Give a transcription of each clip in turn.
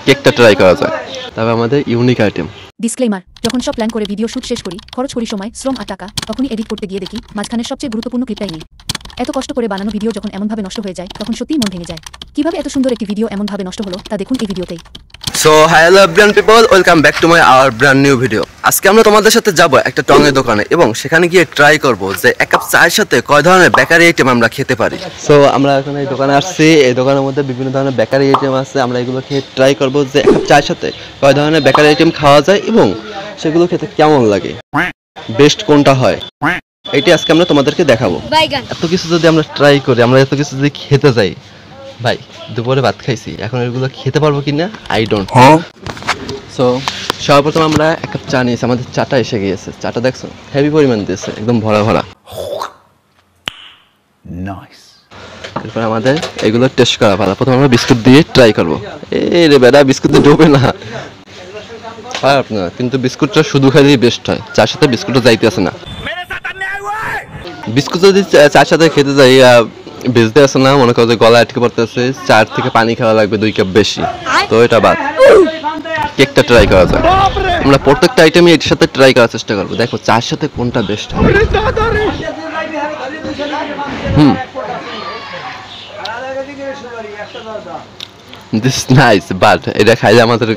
কেকটা ট্রাই করা যায়। তবে আমাদের ইউনিক আইটেম। ডিসক্লেমার, যখন সব প্ল্যান করে ভিডিও শুট শেষ করি, খরচ করি সময়, শ্রম আর টাকা, তখনই এডিট করতে গিয়ে দেখি মাঝখানের সবচেয়ে গুরুত্বপূর্ণ ক্লিপটাই নেই। এত কষ্ট করে বানানো ভিডিও যখন এমনভাবে নষ্ট হয়ে যায়, তখন সত্যিই মন ভেঙে যায়। কিভাবে এত সুন্দর একটি ভিডিও এমনভাবে নষ্ট হলো তা দেখুন এই ভিডিওতেই। So hello brand people, welcome back to my our brand new video. আজকে আমরা তোমাদের সাথে যাব একটা টঙের দোকানে এবং সেখানে গিয়ে ট্রাই করব যে এক কাপ চায়ের সাথে কয় ধরনের বেকারি আইটেম আমরা খেতে পারি। সো আমরা এখন এই দোকানে আসছি, এই দোকানের মধ্যে বিভিন্ন ধরনের বেকারি আইটেম আছে। আমরা এগুলো খেয়ে ট্রাই করব যে এক কাপ চায়ের সাথে কয় ধরনের বেকারি আইটেম খাওয়া যায় এবং সেগুলো খেতে কেমন লাগে, বেস্ট কোনটা হয়, এটি আজকে আমরা তোমাদেরকে দেখাবো। এত কিছু যদি আমরা ট্রাই করি, আমরা এত কিছু যদি খেতে যাই, ভাই দুপুরে ভাত খাইছি, এখন এগুলো খেতে পারবো কিনা আই ডোন্ট নো। সো সর্বপ্রথম আমরা এক কাপ চা নিয়েছি, আমাদের চাটা এসে গিয়েছে। চাটা দেখছো হেভি পরিমাণ দিয়েছে, একদম ভরা ভরা। নাইস। এরপর আমাদের এগুলো টেস্ট করা ভালো। প্রথমে আমরা বিস্কুট দিয়ে ট্রাই করবো। এই রে বেটা, বিস্কুট দিয়ে ডোবে না, খারাপ না, কিন্তু বিস্কুটটা শুধু খাইলেই বেস্ট হয়, চার সাথে বিস্কুটও যাইতে আসে না। বিস্কুট যদি চার সাথে খেতে যাই বেজতে আসে না, মনে করো যে গলা আটকে পড়তেছে, 4 থেকে পানি খাওয়া লাগবে 2 কাপ বেশি, তো এটা বাদ। কেকটা ট্রাই করা যায়। আমরা প্রত্যেকটা আইটেমই এর সাথে ট্রাই করার চেষ্টা করবো, দেখো চার সাথে কোনটা বেস্ট হয়। দিস নাইস, বাট এটা খাইলে আমাদের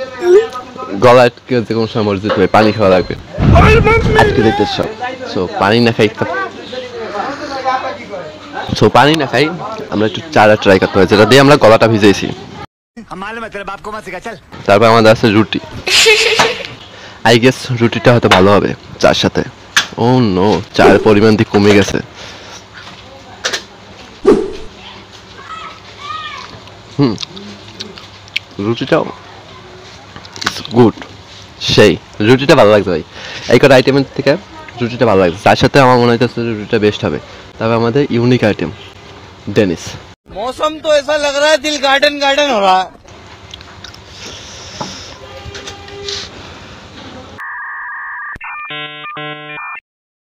গলা আটকে যে কোনো সময় মরে যেতে হবে, পানি খাওয়া লাগবে, আটকে দিতে সব। সো পানি না খাই, পানি না খাই, আমরা একটু চাটা ট্রাই করতে হয়, যেটা দিয়ে আমরা গলাটা ভিজেছি। তারপর আমাদের আছে রুটি। আই গেস রুটিটা হয়তো ভালো হবে চার সাথে। ও নো, চার পরিমাণ দিয়ে কমে গেছে। রুটিটাও গুড, সেই রুটিটা ভালো লাগছে ভাই। এই কটা আইটেমের থেকে রুটিটা ভালো লাগছে, তার সাথে আমার মনে হইতেছে রুটিটা বেস্ট হবে। তবে আমাদের ইউনিক আইটেম ডেনিস। मौसम तो ऐसा लग रहा है दिल गार्डन गार्डन हो रहा है।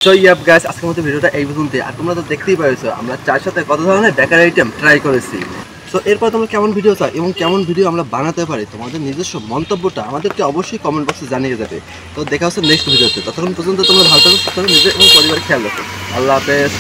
সো ইয়াপ গাইস, আজকের মতো ভিডিওটা এই পর্যন্তই। আর তোমরা তো দেখতেই পাইছো আমরা চার সাথে কত ধরনের বেকারি আইটেম ট্রাই করেছি। সো এরপর তোমরা কেমন ভিডিও চাও এবং কেমন ভিডিও আমরা বানাতে পারি, তোমাদের নিজস্ব মন্তব্যটা আমাদেরকে অবশ্যই কমেন্ট বক্সে জানিয়ে যাবে। তো দেখা হচ্ছে নেক্সট ভিডিওতে। ততক্ষণ পর্যন্ত তোমরা ভালো থাকো, সুস্থ থাকো, নিজের এবং পরিবারের খেয়াল রাখো। আল্লাহ হাফেজ।